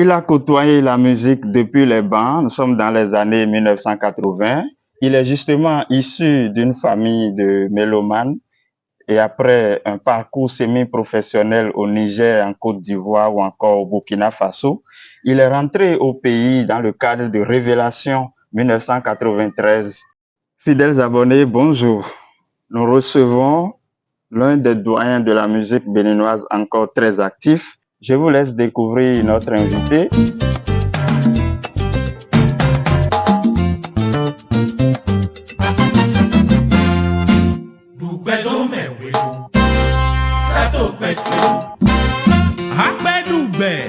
Il a côtoyé la musique depuis les bancs. Nous sommes dans les années 1980. Il est justement issu d'une famille de mélomanes et après un parcours semi-professionnel au Niger, en Côte d'Ivoire ou encore au Burkina Faso, il est rentré au pays dans le cadre de Révélation 1993. Fidèles abonnés, bonjour. Nous recevons l'un des doyens de la musique béninoise encore très actif. Je vous laisse découvrir notre invité.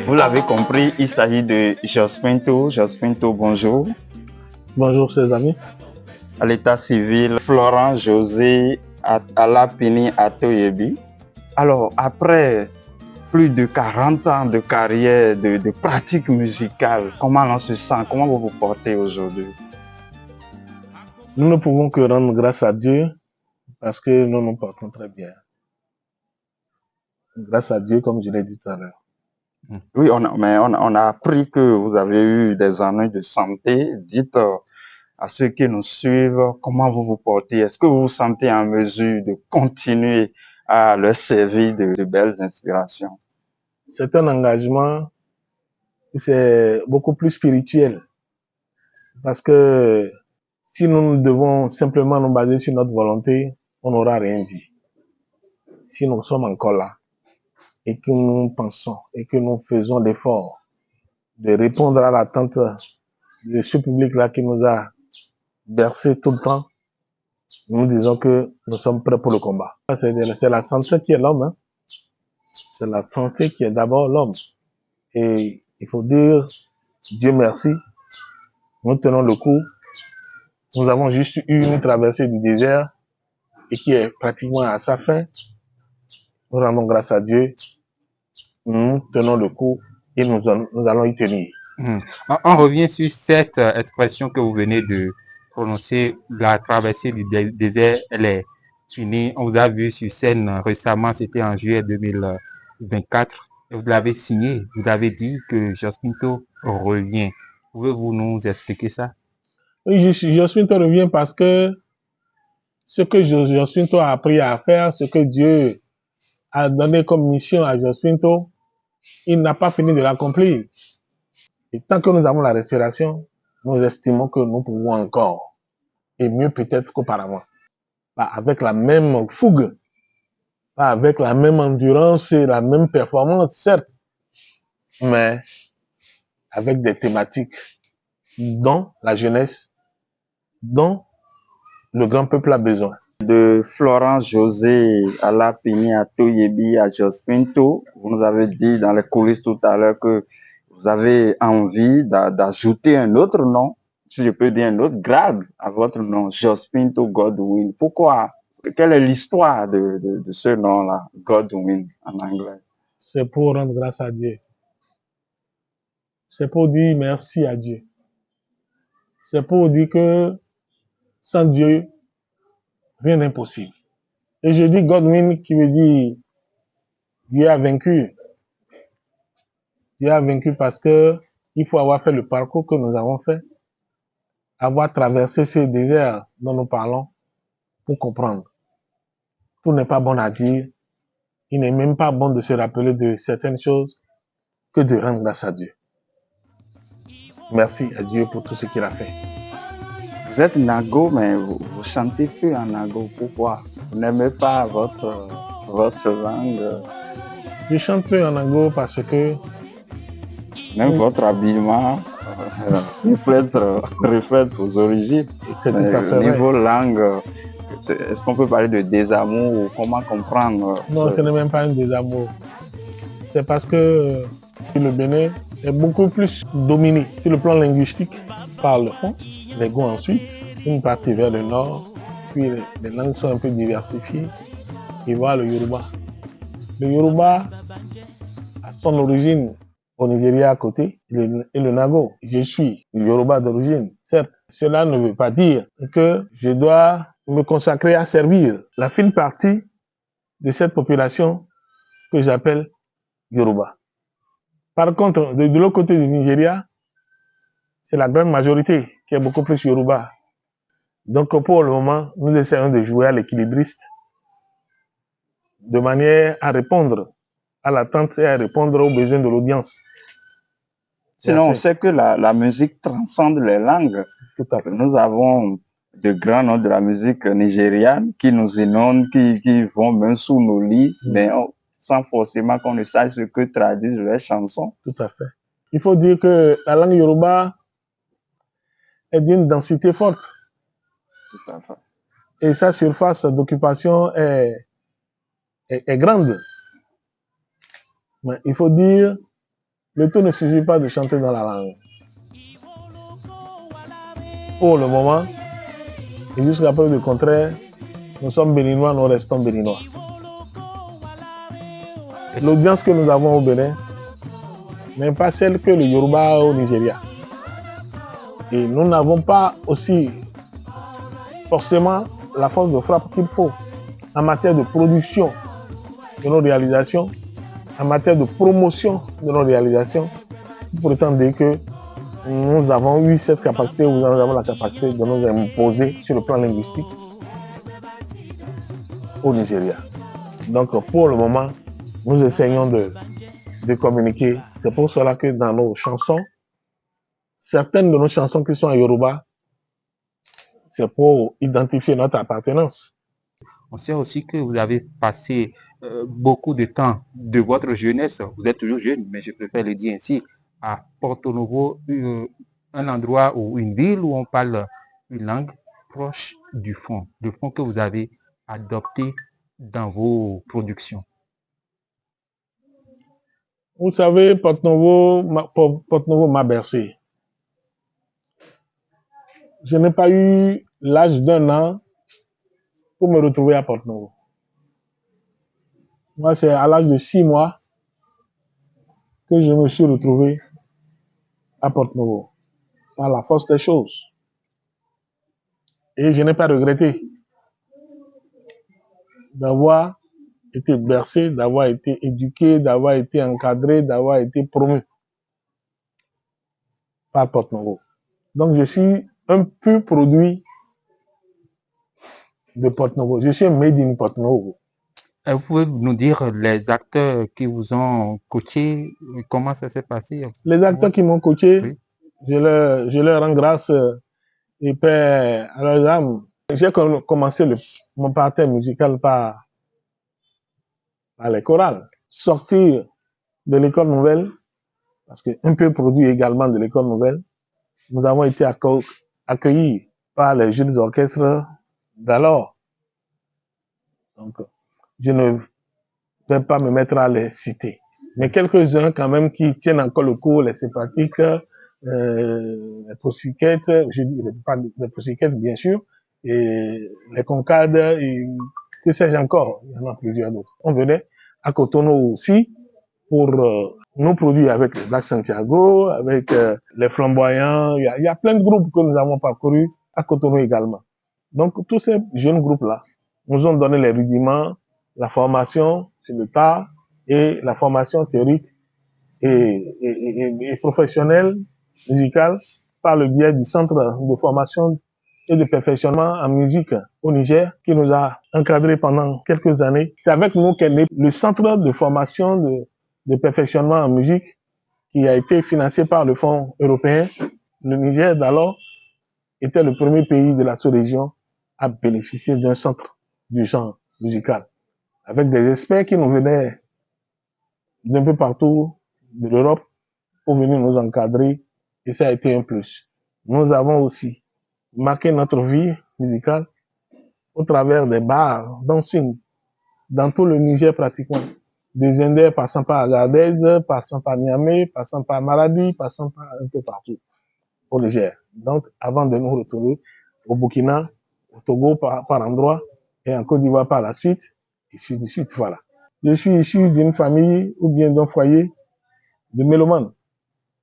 Vous l'avez compris, il s'agit de Jos Pinto. Jos Pinto, bonjour. Bonjour, chers amis. À l'état civil, Florent José Alapini Atoyebi. Alors, après plus de 40 ans de carrière, de pratique musicale, comment on se sent? Comment vous vous portez aujourd'hui? Nous ne pouvons que rendre grâce à Dieu parce que nous nous portons très bien. Grâce à Dieu, comme je l'ai dit tout à l'heure. Oui, on a appris que vous avez eu des ennuis de santé. Dites à ceux qui nous suivent comment vous vous portez. Est-ce que vous vous sentez en mesure de continuer à leur servir de belles inspirations? C'est un engagement, c'est beaucoup plus spirituel. Parce que si nous devons simplement nous baser sur notre volonté, on n'aura rien dit. Si nous sommes encore là et que nous pensons et que nous faisons l'effort de répondre à l'attente de ce public-là qui nous a bercé tout le temps, nous disons que nous sommes prêts pour le combat. C'est la santé qui est l'homme. Hein. C'est la santé qui est d'abord l'homme. Et il faut dire, Dieu merci, nous tenons le coup. Nous avons juste eu une traversée du désert et qui est pratiquement à sa fin. Nous rendons grâce à Dieu. Nous tenons le coup et nous allons y tenir. On revient sur cette expression que vous venez de prononcer, la traversée du désert, elle est finie. On vous a vu sur scène récemment, c'était en juillet 2024. Vous l'avez signé, vous avez dit que Jos Pinto revient. Pouvez-vous nous expliquer ça? Oui, Jos Pinto revient parce que ce que Jos Pinto a appris à faire, ce que Dieu a donné comme mission à Jos Pinto, il n'a pas fini de l'accomplir. Et tant que nous avons la respiration, nous estimons que nous pouvons encore, et mieux peut-être qu'auparavant. Pas avec la même fougue, pas avec la même endurance et la même performance, certes, mais avec des thématiques dont la jeunesse, dont le grand peuple a besoin. De Florent José Alapini Atoyebi à Jos Pinto, vous nous avez dit dans les coulisses tout à l'heure que vous avez envie d'ajouter un autre nom, si je peux dire un autre grade à votre nom, Jos Pinto Godwin. Pourquoi? Quelle est l'histoire de ce nom-là, Godwin en anglais? C'est pour rendre grâce à Dieu. C'est pour dire merci à Dieu. C'est pour dire que sans Dieu, rien n'est possible. Et je dis Godwin qui veut dire Dieu a vaincu. Dieu a vaincu parce que il faut avoir fait le parcours que nous avons fait, avoir traversé ce désert dont nous parlons pour comprendre. Tout n'est pas bon à dire. Il n'est même pas bon de se rappeler de certaines choses que de rendre grâce à Dieu. Merci à Dieu pour tout ce qu'il a fait. Vous êtes Nago, mais vous chantez plus en Nago. Pourquoi? Vous n'aimez pas votre langue? Je chante peu en Nago parce que même votre habillement reflète vos origines. C'est tout à fait vrai. Niveau langue, est-ce qu'on peut parler de désamour ou comment comprendre? Non, ce n'est même pas un désamour. C'est parce que le Bénin est beaucoup plus dominé sur le plan linguistique par le fond, les Go ensuite, une partie vers le nord, puis les langues sont un peu diversifiées, et voilà le Yoruba. Le Yoruba a son origine au Nigeria à côté, et le Nago. Je suis Yoruba d'origine. Certes, cela ne veut pas dire que je dois me consacrer à servir la fine partie de cette population que j'appelle Yoruba. Par contre, de l'autre côté du Nigeria, c'est la grande majorité qui est beaucoup plus Yoruba. Donc pour le moment, nous essayons de jouer à l'équilibriste de manière à répondre à l'attente et à répondre aux besoins de l'audience. Sinon, on Merci. sait que la musique transcende les langues. Tout à fait. Nous avons de grands noms de la musique nigériane qui nous inondent, qui vont même sous nos lits, mais sans forcément qu'on ne sache ce que traduisent les chansons. Tout à fait. Il faut dire que la langue Yoruba est d'une densité forte. Tout à fait. Et sa surface d'occupation est grande. Mais il faut dire, le tout ne suffit pas de chanter dans la langue. Pour le moment, et jusqu'à preuve du contraire, nous sommes béninois, nous restons béninois. L'audience que nous avons au Bénin n'est pas celle que le Yoruba a au Nigeria. Et nous n'avons pas aussi forcément la force de frappe qu'il faut en matière de production de nos réalisations, en matière de promotion de nos réalisations, pour autant dire que nous avons eu cette capacité, nous avons la capacité de nous imposer sur le plan linguistique au Nigeria. Donc pour le moment, nous essayons de communiquer. C'est pour cela que dans nos chansons, certaines de nos chansons qui sont en Yoruba, c'est pour identifier notre appartenance. On sait aussi que vous avez passé beaucoup de temps de votre jeunesse, vous êtes toujours jeune, mais je préfère le dire ainsi, à Porto Novo, un endroit ou une ville où on parle une langue proche du fond, le fond que vous avez adopté dans vos productions. Vous savez, Porto Novo m'a bercé. Je n'ai pas eu l'âge d'un an pour me retrouver à Porto Novo. Moi, c'est à l'âge de 6 mois que je me suis retrouvé à Porto Novo, par la force des choses. Et je n'ai pas regretté d'avoir été bercé, d'avoir été éduqué, d'avoir été encadré, d'avoir été promu par Porto Novo. Donc, je suis un pur produit de Porto Novo. Je suis made in Porto Novo. Vous pouvez nous dire les acteurs qui vous ont coaché, comment ça s'est passé? Les acteurs qui m'ont coaché, oui. je leur rends grâce et paix à leurs âmes. J'ai commencé mon parcours musical par les chorales. Sortir de l'école nouvelle, parce qu'un peu produit également de l'école nouvelle, nous avons été accueillis par les jeunes orchestres d'alors. Donc, je ne vais pas me mettre à les citer. Mais quelques-uns quand même qui tiennent encore le coup, les sympathiques, les Pussycats, je dis pas les Pussycats bien sûr, et les Concades, et que sais-je encore, il y en a plusieurs d'autres. On venait à Cotonou aussi pour nous produire avec les Black Santiago, avec les Flamboyants, il y a plein de groupes que nous avons parcourus à Cotonou également. Donc tous ces jeunes groupes-là nous ont donné les rudiments, la formation sur le tas et la formation théorique et professionnelle, musicale, par le biais du centre de formation et de perfectionnement en musique au Niger, qui nous a encadrés pendant quelques années. C'est avec nous qu'est né le centre de formation de perfectionnement en musique qui a été financé par le Fonds européen. Le Niger d'alors était le premier pays de la sous-région à bénéficier d'un centre du genre musical, avec des experts qui nous venaient d'un peu partout de l'Europe pour venir nous encadrer, et ça a été un plus. Nous avons aussi marqué notre vie musicale au travers des bars, dancing, dans tout le Niger pratiquement. Des Inders passant par Agadez, passant par Niamey, passant par Maradi, passant par un peu partout au Niger. Donc, avant de nous retrouver au Burkina, au Togo par endroit, et en Côte d'Ivoire par la suite, et suite de suite, voilà. Je suis issu d'une famille ou bien d'un foyer de mélomanes.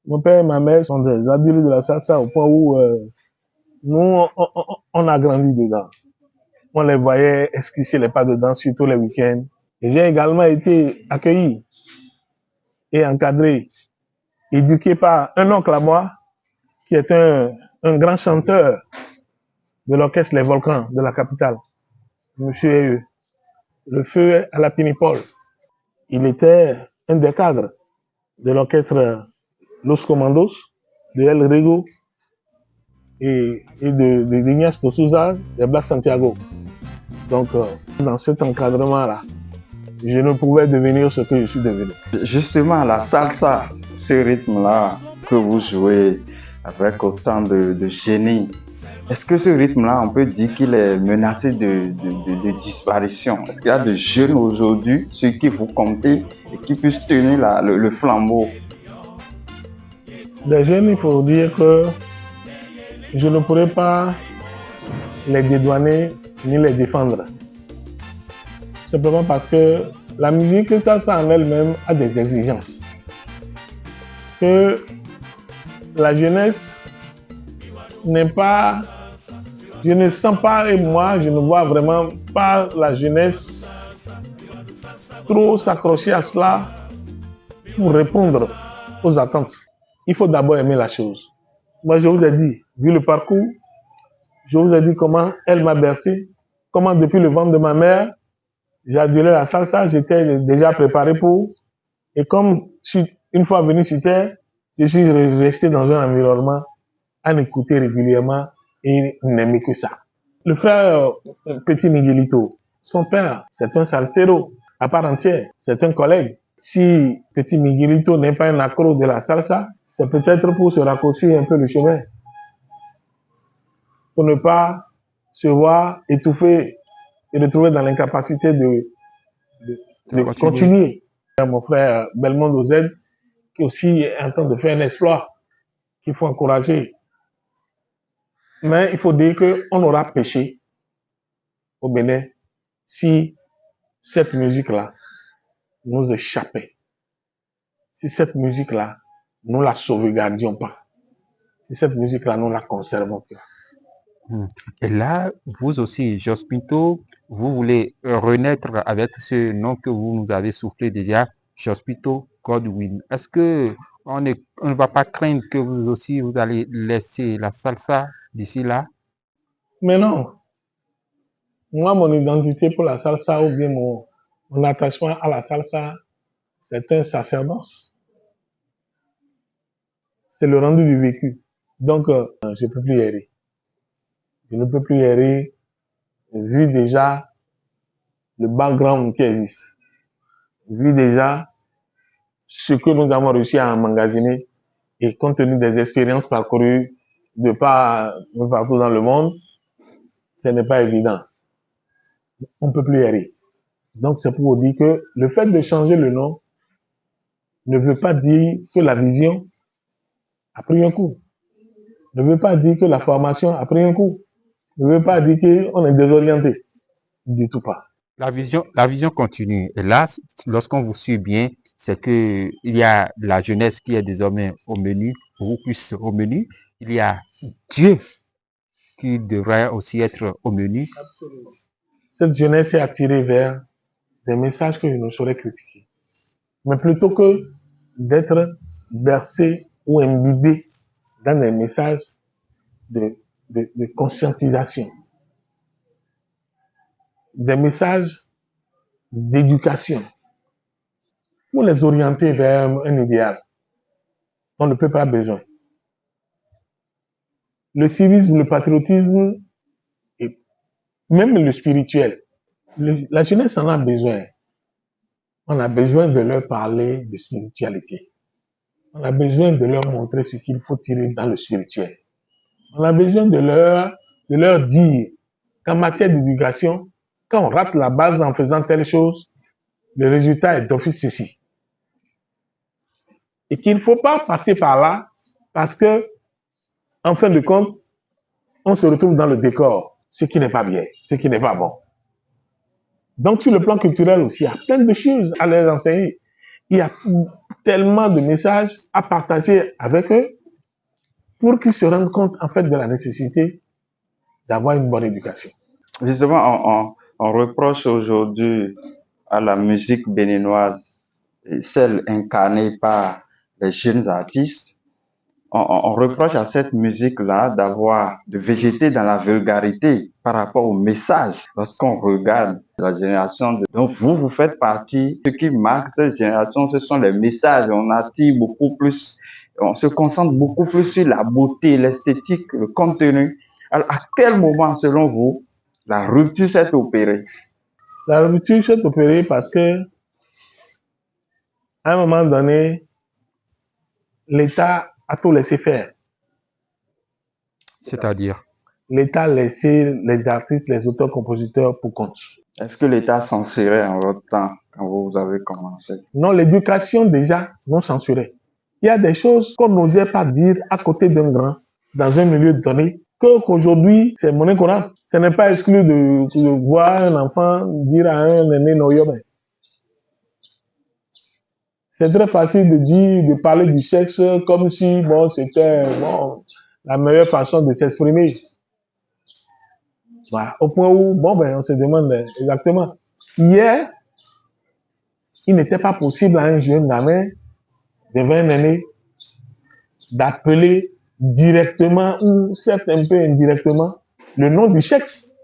Mon père et ma mère sont des adultes de la salsa au point où nous, on a grandi dedans. On les voyait esquisser les pas de danse sur tous les week-ends. Et j'ai également été accueilli et encadré éduqué par un oncle à moi, qui est un grand chanteur de l'orchestre Les Volcans de la capitale, Monsieur Le Feu à la Pinipole. Il était un des cadres de l'orchestre Los Comandos, de El Rigo et de Ignace de Souza, de Black Santiago. Donc, dans cet encadrement-là, je ne pouvais devenir ce que je suis devenu. Justement, la salsa, ce rythme-là que vous jouez avec autant de génie, est-ce que ce rythme-là, on peut dire qu'il est menacé de disparition? Est-ce qu'il y a de jeunes aujourd'hui, ceux qui vous comptez, et qui puissent tenir le flambeau? Des jeunes, il faut dire que je ne pourrais pas les dédouaner ni les défendre. Simplement parce que la musique, ça en elle-même a des exigences. Que la jeunesse n'est pas... Je ne sens pas, et moi, je ne vois vraiment pas la jeunesse trop s'accrocher à cela pour répondre aux attentes. Il faut d'abord aimer la chose. Moi, je vous ai dit, vu le parcours, je vous ai dit comment elle m'a bercé, comment depuis le ventre de ma mère, j'adorais la salsa, j'étais déjà préparé pour. Et comme une fois venu sur Terre, je suis resté dans un environnement à écouter régulièrement et n'aimer que ça. Le frère Petit Miguelito, son père, c'est un salsero à part entière, c'est un collègue. Si Petit Miguelito n'est pas un accro de la salsa, c'est peut-être pour se raccourcir un peu le chemin, pour ne pas se voir étouffé et retrouver dans l'incapacité de continuer. Mon frère Belmondo Z, qui aussi est en train de faire un exploit qu'il faut encourager. Mais il faut dire qu'on aura péché au Bénin si cette musique-là nous échappait. Si cette musique-là, nous la sauvegardions pas. Si cette musique-là, nous la conservons pas. Et là, vous aussi, Jospinto, vous voulez renaître avec ce nom que vous nous avez soufflé déjà, Jospinto Godwin. Est-ce que on ne va pas craindre que vous aussi, vous allez laisser la salsa d'ici là? Mais non. Moi, mon identité pour la salsa ou bien mon attachement à la salsa, c'est un sacerdoce. C'est le rendu du vécu. Donc, je ne peux plus errer. Je ne peux plus errer, vu déjà le background qui existe. Vu déjà ce que nous avons réussi à emmagasiner et compte tenu des expériences parcourues de partout dans le monde, ce n'est pas évident. On ne peut plus errer. Donc, c'est pour vous dire que le fait de changer le nom ne veut pas dire que la vision a pris un coup. Ne veut pas dire que la formation a pris un coup. Ne veut pas dire qu'on est désorienté. Du tout pas. La vision continue. Et là, lorsqu'on vous suit bien, c'est que il y a la jeunesse qui est désormais au menu, beaucoup plus au menu. Il y a Dieu qui devrait aussi être au menu. Absolument. Cette jeunesse est attirée vers des messages que je ne saurais critiquer. Mais plutôt que d'être bercé ou imbibé dans des messages de conscientisation, des messages d'éducation, pour les orienter vers un idéal dont on ne peut pas besoin. Le civisme, le patriotisme et même le spirituel, la jeunesse en a besoin. On a besoin de leur parler de spiritualité. On a besoin de leur montrer ce qu'il faut tirer dans le spirituel. On a besoin de leur dire qu'en matière d'éducation, quand on rate la base en faisant telle chose, le résultat est d'office ceci. Et qu'il ne faut pas passer par là parce que, en fin de compte, on se retrouve dans le décor, ce qui n'est pas bien, ce qui n'est pas bon. Donc, sur le plan culturel aussi, il y a plein de choses à leur enseigner. Il y a tellement de messages à partager avec eux pour qu'ils se rendent compte, en fait, de la nécessité d'avoir une bonne éducation. Justement, on reproche aujourd'hui à la musique béninoise, celle incarnée par les jeunes artistes, on reproche à cette musique-là de végéter dans la vulgarité par rapport au message. Lorsqu'on regarde la génération donc vous faites partie, ce qui marque cette génération, ce sont les messages. On attire beaucoup plus, on se concentre beaucoup plus sur la beauté, l'esthétique, le contenu. Alors, à quel moment, selon vous, la rupture s'est opérée? La rupture s'est opérée parce que, à un moment donné, l'État a tout laissé faire. C'est-à-dire? L'État a laissé les artistes, les auteurs, compositeurs pour compte. Est-ce que l'État censurait en votre temps, quand vous avez commencé? Non, l'éducation déjà nous censurait. Il y a des choses qu'on n'osait pas dire à côté d'un grand, dans un milieu donné, qu'aujourd'hui, c'est monnaie courante. Ce n'est pas exclu de voir un enfant dire à un aîné Noyome. C'est très facile de dire, de parler du sexe comme si, bon, c'était, bon, la meilleure façon de s'exprimer. Voilà. Au point où, bon, ben, on se demande exactement. Hier, il n'était pas possible à un jeune gamin de 20 années d'appeler directement ou certes un peu indirectement le nom du sexe.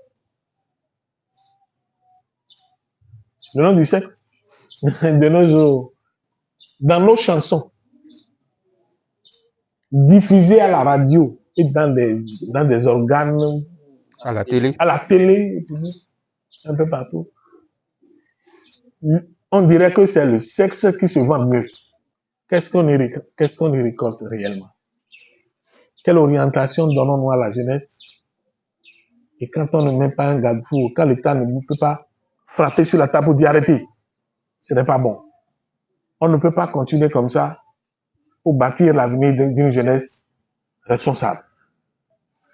Le nom du sexe de nos jours. Dans nos chansons, diffusées à la radio et dans des organes, À la télé? à la télé, un peu partout. On dirait que c'est le sexe qui se vend mieux. Qu'est-ce qu'on y récolte réellement? Quelle orientation donnons-nous à la jeunesse? Et quand on ne met pas un garde-fou, quand l'État ne peut pas frapper sur la table pour dire arrêtez, ce n'est pas bon. On ne peut pas continuer comme ça pour bâtir l'avenir d'une jeunesse responsable.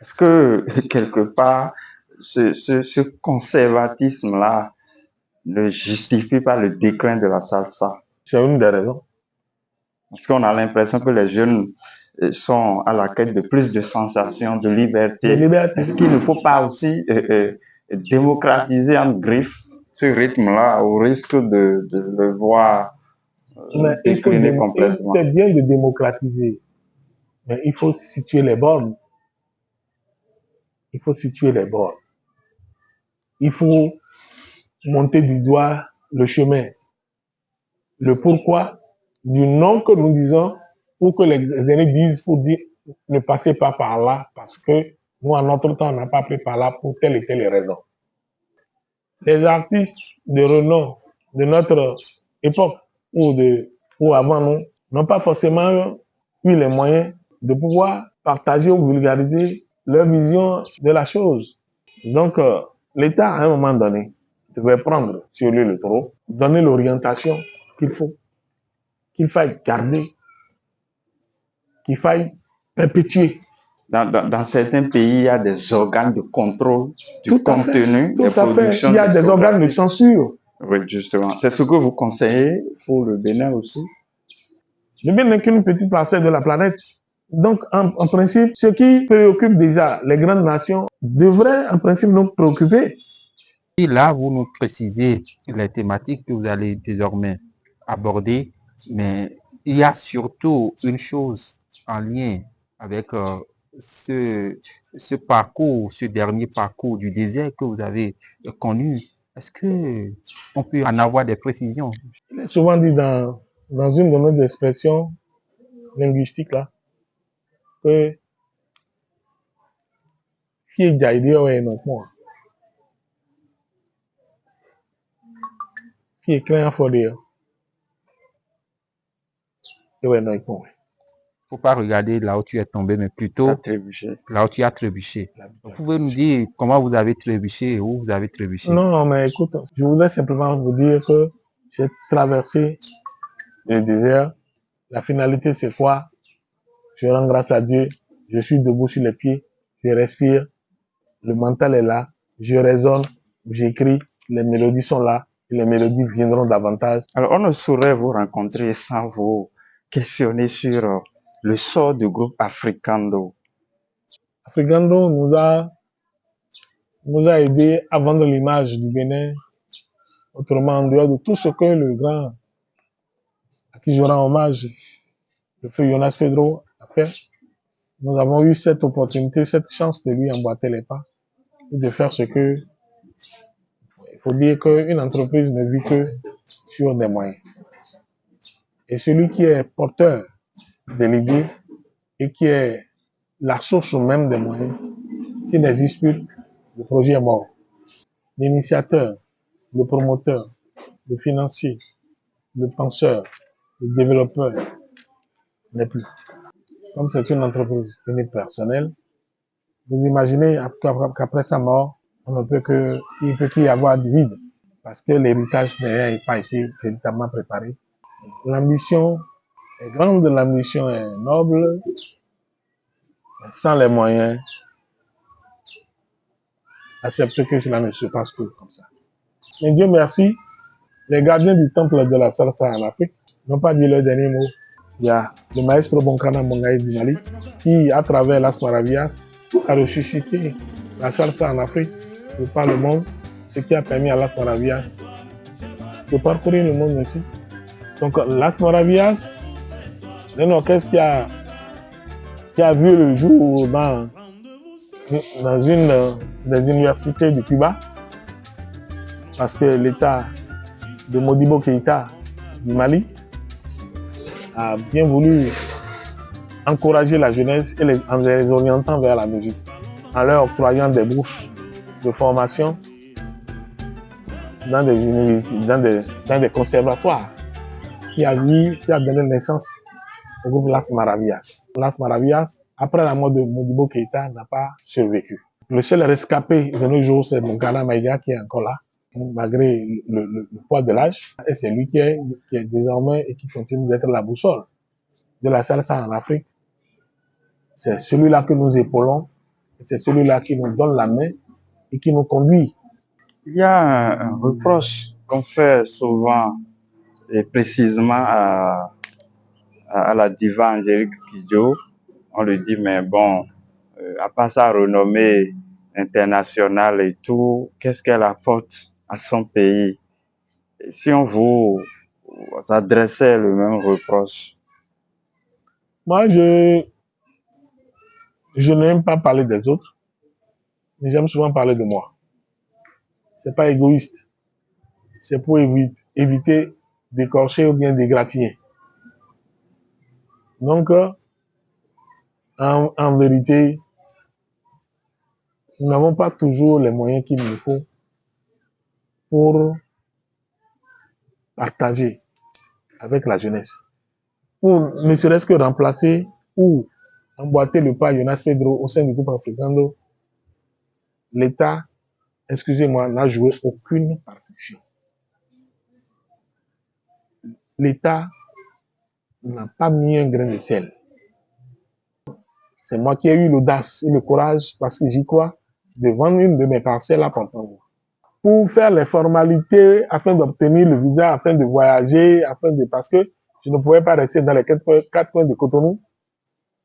Est-ce que, quelque part, ce conservatisme-là ne justifie pas le déclin de la salsa? C'est une des raisons. Parce qu'on a l'impression que les jeunes sont à la quête de plus de sensations, de liberté. Est-ce qu'il ne faut pas aussi démocratiser en griffe ce rythme-là au risque de le voir décliner complètement? C'est bien de démocratiser, mais il faut situer les bornes. Il faut situer les bornes. Il faut monter du doigt le chemin. Le pourquoi du nom que nous disons pour que les aînés disent pour dire ne passez pas par là parce que nous, en notre temps, on n'a pas pris par là pour telle et telle raison. Les artistes de renom de notre époque ou avant nous n'ont pas forcément eu les moyens de pouvoir partager ou vulgariser leur vision de la chose. Donc, l'État, à un moment donné, devait prendre sur lui le taureau, donner l'orientation qu'il faut, qu'il faille garder, qu'il faille perpétuer. Dans certains pays, il y a des organes de contrôle du contenu des productions. Il y a des organes de censure. Oui, justement. C'est ce que vous conseillez pour le Bénin aussi? Le Bénin n'est qu'une petite parcelle de la planète. Donc, en principe, ce qui préoccupe déjà les grandes nations devrait, en principe, nous préoccuper. Et là, vous nous précisez les thématiques que vous allez désormais aborder, mais il y a surtout une chose en lien avec ce parcours, ce dernier parcours du désert que vous avez connu. Est-ce que on peut en avoir des précisions? Il est souvent dit dans une de nos expressions linguistiques là, que fie jaïdio est notre moi. Fie craint for dire. Faut pas regarder là où tu es tombé, mais plutôt là où tu as trébuché. Vous pouvez nous dire comment vous avez trébuché et où vous avez trébuché? Non, mais écoute, je voulais simplement vous dire que j'ai traversé le désert. La finalité, c'est quoi? Je rends grâce à Dieu. Je suis debout sur les pieds. Je respire. Le mental est là. Je raisonne. J'écris. Les mélodies sont là. Et les mélodies viendront davantage. Alors, on ne saurait vous rencontrer sans vous questionner sur le sort du groupe Africando. Africando nous a aidé à vendre l'image du Bénin. Autrement, en dehors de tout ce que le grand, à qui je rends hommage, le feu Jonas Pedro a fait. Nous avons eu cette opportunité, cette chance de lui emboîter les pas et de faire ce que, il faut dire qu'une entreprise ne vit que sur des moyens. Et celui qui est porteur de l'idée et qui est la source même des moyens, s'il n'existe plus, le projet est mort. L'initiateur, le promoteur, le financier, le penseur, le développeur n'est plus. Comme c'est une entreprise unipersonnelle, vous imaginez qu'après sa mort, il peut y avoir du vide parce que l'héritage n'a pas été véritablement préparé. L'ambition est grande, l'ambition est noble, mais sans les moyens, acceptez que cela ne se passe que comme ça. Mais Dieu merci, les gardiens du temple de la salsa en Afrique n'ont pas dit leur dernier mot. Il y a le maestro Bonkana Mongaï du Mali qui, à travers Las Maravillas, a ressuscité la salsa en Afrique et par le monde, ce qui a permis à Las Maravillas de parcourir le monde aussi. Donc Las Maravillas, c'est un orchestre qui a vu le jour dans une des universités du Cuba, parce que l'État de Modibo Keïta du Mali a bien voulu encourager la jeunesse en les orientant vers la musique, en leur octroyant des bourses de formation dans des universités, dans des conservatoires, qui a donné naissance au groupe Las Maravillas. Las Maravillas, après la mort de Modibo Keïta, n'a pas survécu. Le seul rescapé de nos jours, c'est Bonkana Maïga qui est encore là, malgré le poids de l'âge. Et c'est lui qui est désormais et qui continue d'être la boussole de la salsa en Afrique. C'est celui-là que nous épaulons, c'est celui-là qui nous donne la main et qui nous conduit. Il y a un reproche qu'on fait souvent et précisément à la diva Angélique Kidjo. On lui dit, mais bon, à part sa renommée internationale et tout, qu'est-ce qu'elle apporte à son pays? Et si on vous adressait le même reproche? Moi, je n'aime pas parler des autres, mais j'aime souvent parler de moi. C'est pas égoïste. C'est pour éviter d'écorcher ou bien d'égratigner. Donc, en vérité, nous n'avons pas toujours les moyens qu'il nous faut pour partager avec la jeunesse. Pour ne serait-ce que remplacer ou emboîter le pas Jonas Pedro au sein du groupe Africando, l'État, excusez-moi, n'a joué aucune partition. L'État n'a pas mis un grain de sel. C'est moi qui ai eu l'audace et le courage, parce que j'y crois, de vendre une de mes parcelles à Pantangou. Pour faire les formalités, afin d'obtenir le visa, afin de voyager, parce que je ne pouvais pas rester dans les quatre coins de Cotonou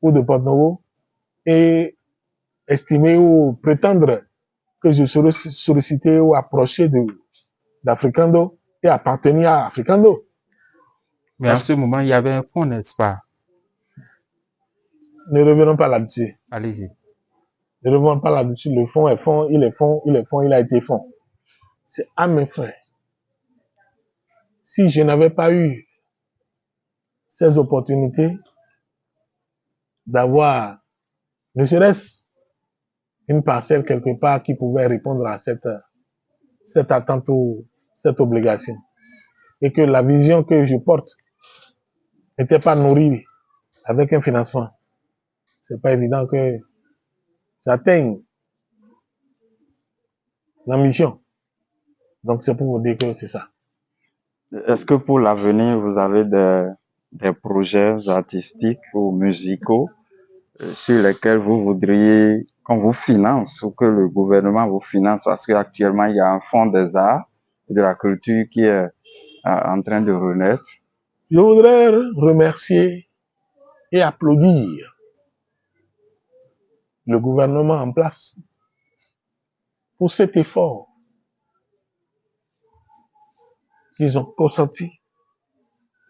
ou de Pantangou et estimer ou prétendre que je serais sollicité ou approché d'Africando et appartenir à Africando. Mais en ce moment, il y avait un fonds, n'est-ce pas? Ne revenons pas là-dessus. Allez-y. Ne revenons pas là-dessus. Le fonds est fonds, il a été fonds. C'est à mes frères. Si je n'avais pas eu ces opportunités d'avoir, ne serait-ce une parcelle quelque part qui pouvait répondre à cette attente ou cette obligation, et que la vision que je porte n'était pas nourrie avec un financement, c'est pas évident que j'atteigne l'ambition. Donc c'est pour vous dire que c'est ça. Est-ce que pour l'avenir, vous avez des projets artistiques ou musicaux sur lesquels vous voudriez qu'on vous finance ou que le gouvernement vous finance, parce qu'actuellement, il y a un fonds des arts et de la culture qui est en train de renaître? Je voudrais remercier et applaudir le gouvernement en place pour cet effort qu'ils ont consenti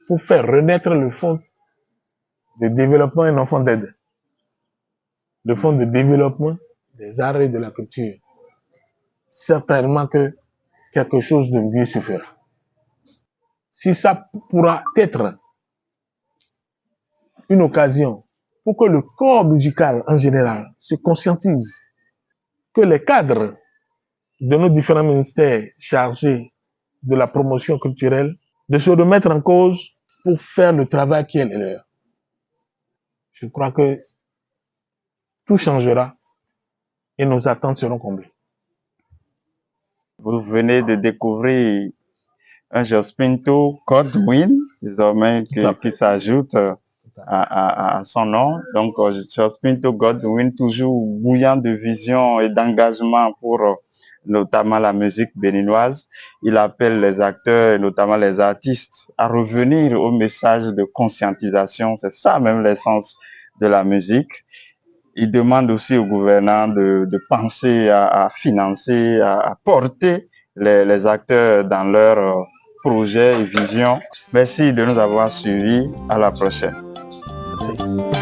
pour faire renaître le fonds de développement et non fonds d'aide. Le fonds de développement des arts et de la culture. Certainement que quelque chose de mieux se fera. Si ça pourra être une occasion pour que le corps musical en général se conscientise, que les cadres de nos différents ministères chargés de la promotion culturelle de se remettre en cause pour faire le travail qui est le leur. Je crois que tout changera et nos attentes seront comblées. Vous venez de découvrir un Jospinto Godwin, désormais qui s'ajoute à son nom. Donc, Jospinto Godwin, toujours bouillant de vision et d'engagement pour notamment la musique béninoise. Il appelle les acteurs, et notamment les artistes, à revenir au message de conscientisation. C'est ça même l'essence de la musique. Il demande aussi au gouvernement de penser à financer, à porter les acteurs dans leurs projets et visions. Merci de nous avoir suivis. À la prochaine. Merci.